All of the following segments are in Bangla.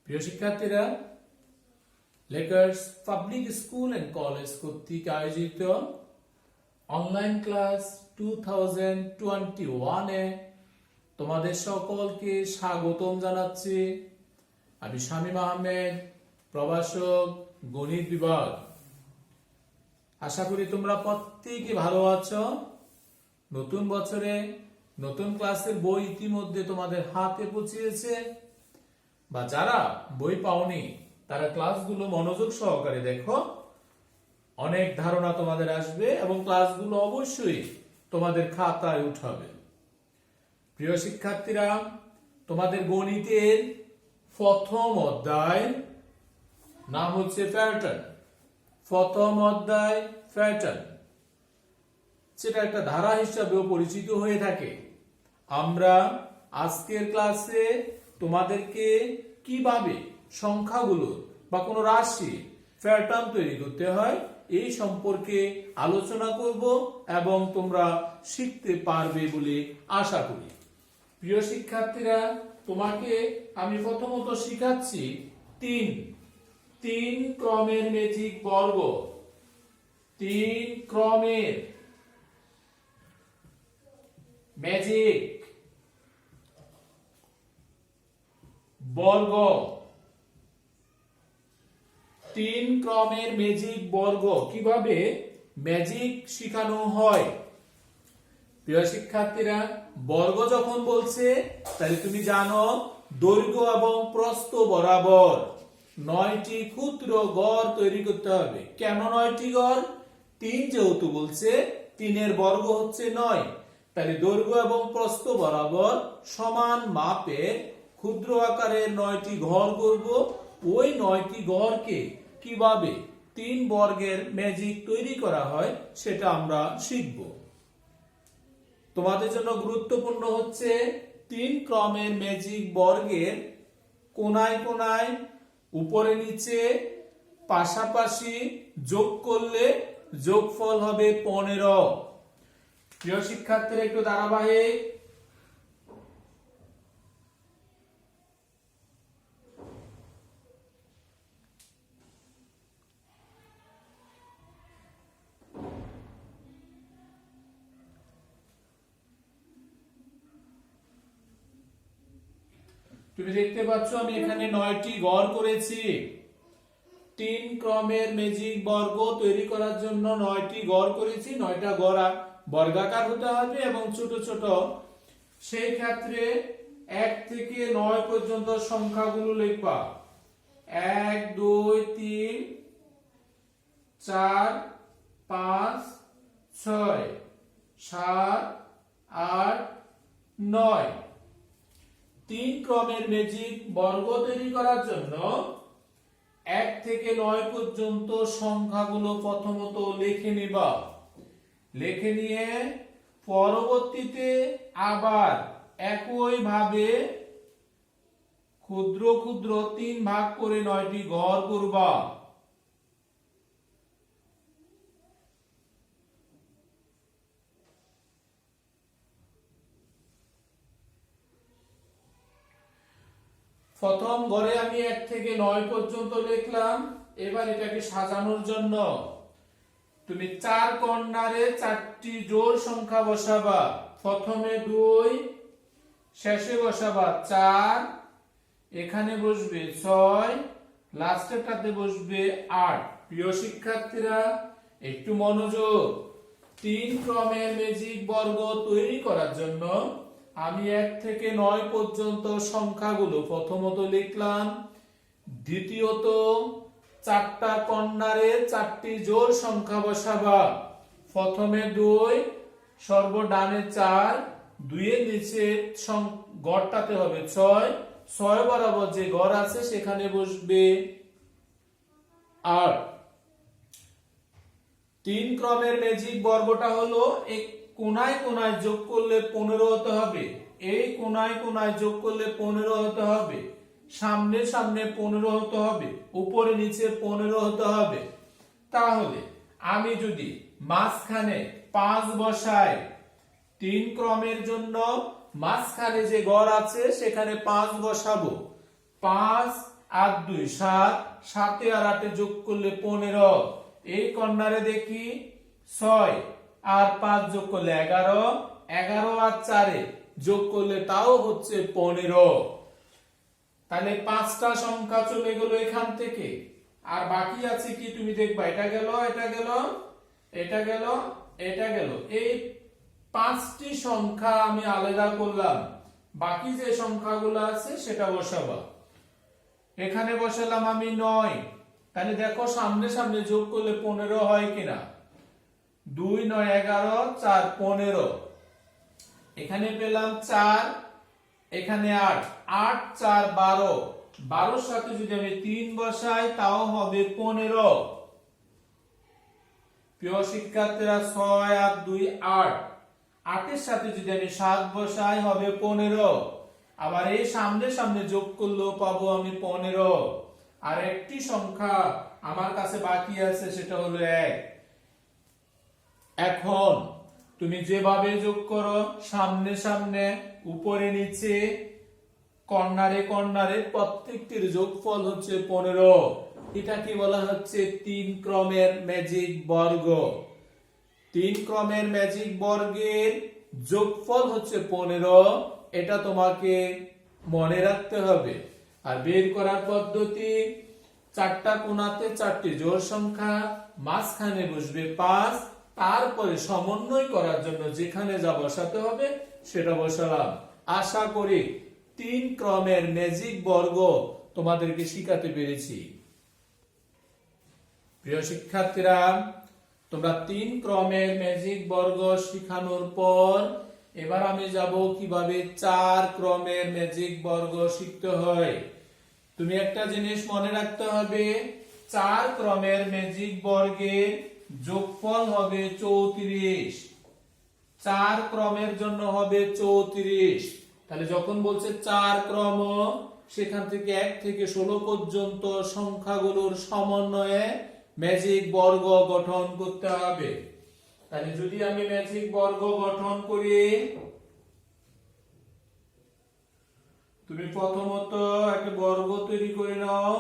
প্রিয় শিক্ষার্থীরা, Lakers public school and college কর্তৃক আয়োজিত অনলাইন ক্লাস 2021 এ তোমাদের সকলকে স্বাগতম জানাচ্ছি। আমি শামীম আহমেদ, প্রভাষক, গণিত বিভাগ। আশা করি তোমরা প্রত্যেকে ভালো আছো। নতুন বছরে নতুন ক্লাসের বই ইতিমধ্যে তোমাদের হাতে পৌঁছেছে, বা যারা বই পাওনি তারা ক্লাসগুলো মনোযোগ সহকারে দেখো। অনেক ধারণা তোমাদের আসবে এবং ক্লাসগুলো অবশ্যই তোমাদের খাতায় উঠাবে। প্রিয় শিক্ষার্থীরা, তোমাদের গণিতের প্রথম অধ্যায় নাম হচ্ছে প্যাটার্ন। প্রথম অধ্যায় প্যাটার্ন, সেটা একটা ধারা হিসাবেও পরিচিত হয়ে থাকে। আমরা আজকের ক্লাসে তোমাদেরকে কিভাবে সংখ্যাগুলো বা কোনো রাশি প্যাটার্ন তৈরি করতে হয় এই সম্পর্কে আলোচনা করব এবং তোমরা শিখতে পারবে বলে আশা করি। প্রিয় শিক্ষার্থীরা, তোমাকে আমি প্রথমত শিখাচ্ছি তিন ক্রমের ম্যাজিক বর্গ। তিন ক্রমের ম্যাজিক বর্গ। তিন ক্রমের ম্যাজিক বর্গ কিভাবে ম্যাজিক শেখানো হয়। প্রিয় শিক্ষার্থীরা, বর্গ যখন বলছে তাহলে তুমি জানো দৈর্ঘ্য এবং প্রস্থ বরাবর 9টি ক্ষুদ্র গড় তৈরি করতে হবে। কেন 9টি গড়? 3 যেহেতু বলছে, 3 বর্গ হচ্ছে 9, তাহলে দৈর্ঘ্য এবং প্রস্থ বরাবর সমান মাপে ক্ষুদ্র আকারের 9টি ঘর করব। ওই 9টি ঘরকে কিভাবে 3 বর্গের ম্যাজিক তৈরি করা হয় সেটা আমরা শিখব। তোমাদের জন্য গুরুত্বপূর্ণ হচ্ছে 3 ক্রমের ম্যাজিক বর্গের কোনায় কোনায় উপরে নিচে পাশাপাশি যোগ করলে যোগফল হবে 15। প্রিয় শিক্ষার্থীরা, একটু ধারাবাহিক। তুমি দেখতে পাচ্ছ আমি এখানে 9টি গড় করেছি। 3 ক্রমের ম্যাজিক বর্গ তৈরি করার জন্য 9টি গড় করেছি। 9টা গড় বর্গাকার হতে হবে এবং ছোট ছোট। সেই ক্ষেত্রে 1 থেকে 9 পর্যন্ত সংখ্যাগুলো লিখবা। 1 2 3 4 5 6 7 8 9। 3 ক্রমের ম্যাজিক বর্গ তৈরি করার জন্য 1 থেকে 9 পর্যন্ত সংখ্যাগুলো প্রথমত লিখে নিবা। লিখে নিয়ে পরবর্তীতে আবার একই ভাবে ক্ষুদ্র ক্ষুদ্র 3 ভাগ করে 9টি ঘর করবা। প্রথম ঘরে আমি 1 থেকে 9 পর্যন্ত লিখলাম। এবার এটাকে সাজানোর জন্য তুমি 4 কর্নারে 4টি জোড় সংখ্যা বসাবা। প্রথমে 2, শেষে বসাবা 4, এখানে বসবে 6, লাস্টেরটাতে বসবে 8। প্রিয় শিক্ষার্থীরা, একটু মনোযোগ। 3 ক্রমের ম্যাজিক বর্গ তৈরি করার জন্য আমি 1 থেকে 9 পর্যন্ত সংখ্যাগুলো প্রথমত লিখলাম। দ্বিতীয়ত 4টা কর্নারে 4টি জোড় সংখ্যা বসাবা। প্রথমে 2, সর্বডানে 4, 2 এর নিচে গড়টাতে হবে 6, 6 বরাবর যে গড় আছে সেখানে বসবে 8। 3 ক্রমের ম্যাজিক বর্গটা হলো এই কোনায় কোনায় যোগ করলে 15 হতে হবে। এই কোনায় কোনায় যোগ করলে 15 হতে হবে। সামনে সামনে 15 হতে হবে। উপরে নিচে 15 হতে হবে। তাহলে আমি যদি মাঝখানে 5 বসাই, 3 ক্রমের জন্য মাঝখানে যে গড় আছে সেখানে 5 বসাবো। 5 আর 2 7, 7 আর 8 যোগ করলে 15। এই কর্নারে দেখি 6 আর 5 যোগ করলে 11, 11 আর 4 যোগ করলে তাও হচ্ছে 15। তাহলে 5টা সংখ্যা চলে গেল এখান থেকে। আর বাকি আছে কি তুমি দেখবা, এটা গেল, এটা গেল, এটা গেল, এটা গেল। এই 5টি সংখ্যা আমি আলাদা করলাম, বাকি যে সংখ্যাগুলো আছে সেটা বসাবা। এখানে বসালাম আমি 9। তাহলে দেখো সামনে সামনে যোগ করলে 15 হয় কিনা। 2 9 11, 4 15। এখানে পেলাম 4, এখানে 8, 8 4 12। 12 সাথে যদি আমি 3 বসাই তাও হবে 15। প্রিয় শিক্ষার্থীরা 6 আর 2 8, 8 এর সাথে যদি আমি 7 বসাই হবে 15। আবার এই সামনে সামনে যোগ করলেও পাবো আমি 15। আর একটি সংখ্যা আমার কাছে বাকি আছে, সেটা হলো 1। এখন তুমি যেভাবে যোগ করো, সামনে সামনে, উপরে নিচে, কর্নারে কর্নারে, প্রত্যেকটির যোগফল হচ্ছে 15। এটাকে বলা হচ্ছে 3 ক্রমের ম্যাজিক বর্গ। 3 ক্রমের ম্যাজিক বর্গের যোগফল হচ্ছে 15। এটা তোমাকে মনে রাখতে হবে। আর বের করার পদ্ধতি, 4টা কোণাতে 4টি জোড় সংখ্যা, মাঝখানে বসবে 5, তারপরে সমন্বয় করার জন্য যেখানে যা বসাতে হবে সেটা বসালাম। আশা করি 3 ক্রমের ম্যাজিক বর্গ তোমাদেরকে শিখাতে পেরেছি। প্রিয় শিক্ষার্থীরা, তোমরা 3 ক্রমের ম্যাজিক বর্গ শিখানোর পর এবার আমি যাব কিভাবে 4 ক্রমের ম্যাজিক বর্গ শিখতে হয়। তুমি একটা জিনিস মনে রাখতে হবে, 4 ক্রমের ম্যাজিক বর্গের যোগফল হবে 34। 4 ক্রমের জন্য হবে 34। তাহলে যখন বলছে 4 ক্রম, সেখান থেকে 1 থেকে 16 পর্যন্ত সংখ্যাগুলোর সমন্বয়ে ম্যাজিক বর্গ গঠন করতে হবে। তাহলে যদি আমি ম্যাজিক বর্গ গঠন করি, তুমি প্রথমত একটা বর্গ তৈরি করে নাও।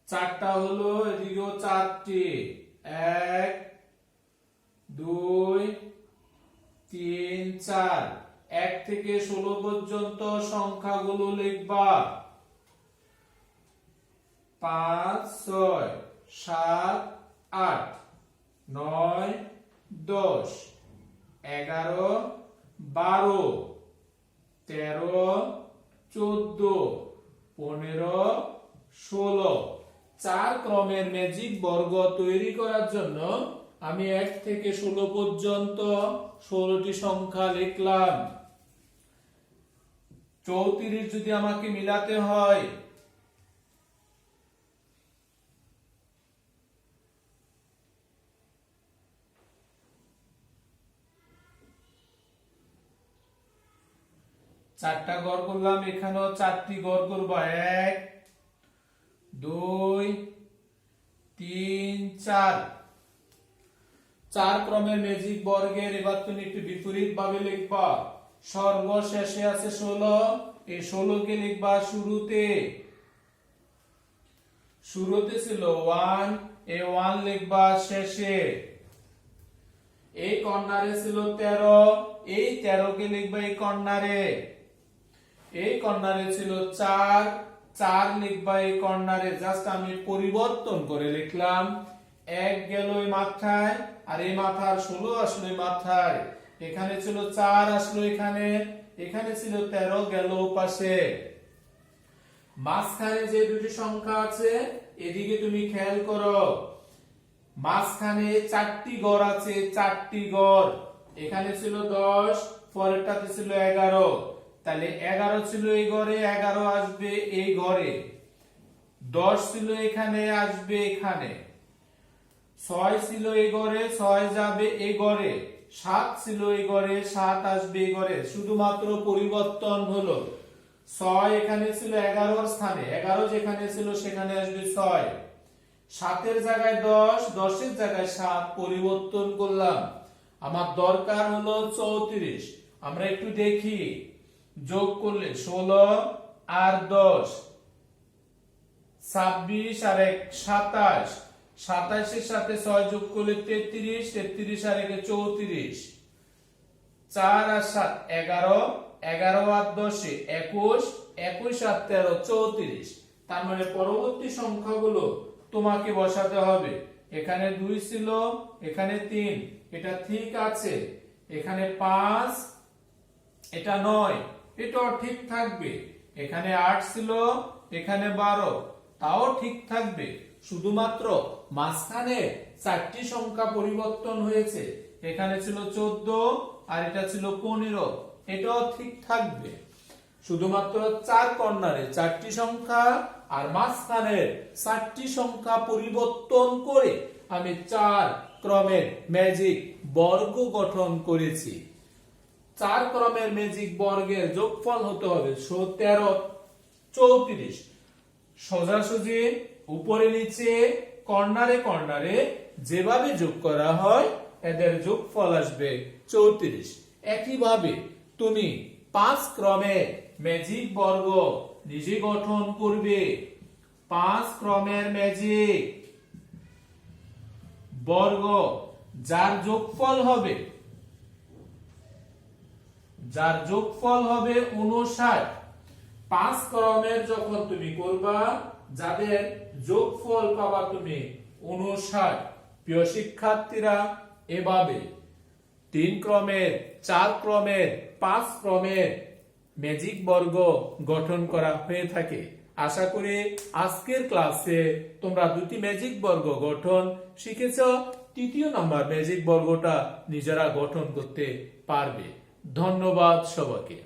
চারটা হলো, এদিকেও 4টি, 1 2 3 4। 1 থেকে 16 পর্যন্ত সংখ্যাগুলো লিখবা। 5 6 7 8 9 10 11 12 13 14 15 16। 4 ক্রমের ম্যাজিক বর্গ তৈরি করার জন্য আমি 1 থেকে 16 পর্যন্ত 16টি সংখ্যা লিখলাম। 34 যদি আমাকে মিলাতে হয়, চারটা গড় করলাম, এখানেও 4টি গড় করব। 1 2 3 4। 4 ক্রমের ম্যাজিক বর্গের এবার তুমি একটু বিপরীত ভাবে লিখবা। সর্বশেষে আছে 16, এই 16 কে লিখবা শুরুতে। শুরুতে ছিল 1, এই 1 লিখবা শেষে। এই কর্নারে ছিল 13, এই 13 কে লিখবা এই কর্নারে। এই কর্নারে ছিল 4, 4 লিখবা এই কর্নারে। জাস্ট আমি পরিবর্তন করে লিখলাম। 1 গেল এই মাথায়, আর এই মাথার 16 আসলো এই মাথায়। এখানে ছিল 4 আসলো এখানে, এখানে ছিল 13 গেল পাশে। মাঝখানে যে দুটি সংখ্যা আছে এদিকে তুমি খেয়াল করো। মাঝখানে 4টি গড় আছে, 4টি গড়। এখানে ছিল 10, পরেরটাতে ছিল 11। তাহলে 11 ছিল এই ঘরে, 11 আসবে এই ঘরে। 10 ছিল এখানে, আসবে এখানে। 6 ছিল এই ঘরে, 6 যাবে এই ঘরে। 7 ছিল এই ঘরে, 7 আসবে এই ঘরে। শুধুমাত্র পরিবর্তন হলো। 6 এখানে ছিল 11 স্থানে, 11 যেখানে ছিল সেখানে আসবে 6। 7 এর জায়গায় 10, 10 এর জায়গায় 7 পরিবর্তন করলাম। আমার দরকার হলো 34। আমরা একটু দেখি, যোগ করলে 16 আর 10, 26 আর 1 27, 27 এর সাথে 6 যোগ করলে 33, 33 আর 1 34, 4 আর 7 11, 11 আর 10 21, 21 আর 13 34। তার মানে পরবর্তী সংখ্যাগুলো তোমাকে বসাতে হবে। এখানে 2 ছিল, এখানে 3, এটা ঠিক আছে। এখানে 5, এটা 9, এটাও ঠিক থাকবে। এখানে 8 ছিল, এখানে 12, তাও ঠিক থাকবে। শুধুমাত্র মাঝখানে 4টি সংখ্যা পরিবর্তন হয়েছে। এখানে ছিল 14 আর এটা ছিল 15, এটাও ঠিক থাকবে। শুধুমাত্র 4 কর্নারে 4টি সংখ্যা আর মাঝখানে 4টি সংখ্যা পরিবর্তন করে আমি 4 ক্রমের ম্যাজিক বর্গ গঠন করেছি। 4 ক্রমের ম্যাজিক বর্গের যোগফল হতে হবে 13 34। সোজাসুজি উপরে নিচে কর্নারে কর্নারে যেভাবে যোগ করা হয় এদের যোগফল আসবে 34। একইভাবে তুমি 5 ক্রমের ম্যাজিক বর্গ নিজে গঠন করবে। 5 ক্রমের ম্যাজিক বর্গ যার যোগফল হবে 59। 5 ক্রমের যখন তুমি করবা যাদের যোগফল পাবা তুমি 59। প্রিয় শিক্ষার্থীরা, এভাবে 3 ক্রমের, 4 ক্রমের, 5 ক্রমের ম্যাজিক বর্গ গঠন করা হয়ে থাকে। আশা করি আজকের ক্লাসে তোমরা 2টি ম্যাজিক বর্গ গঠন শিখেছ। 3য় নাম্বার ম্যাজিক বর্গটা নিজেরা গঠন করতে পারবে। ধন্যবাদ সবাইকে।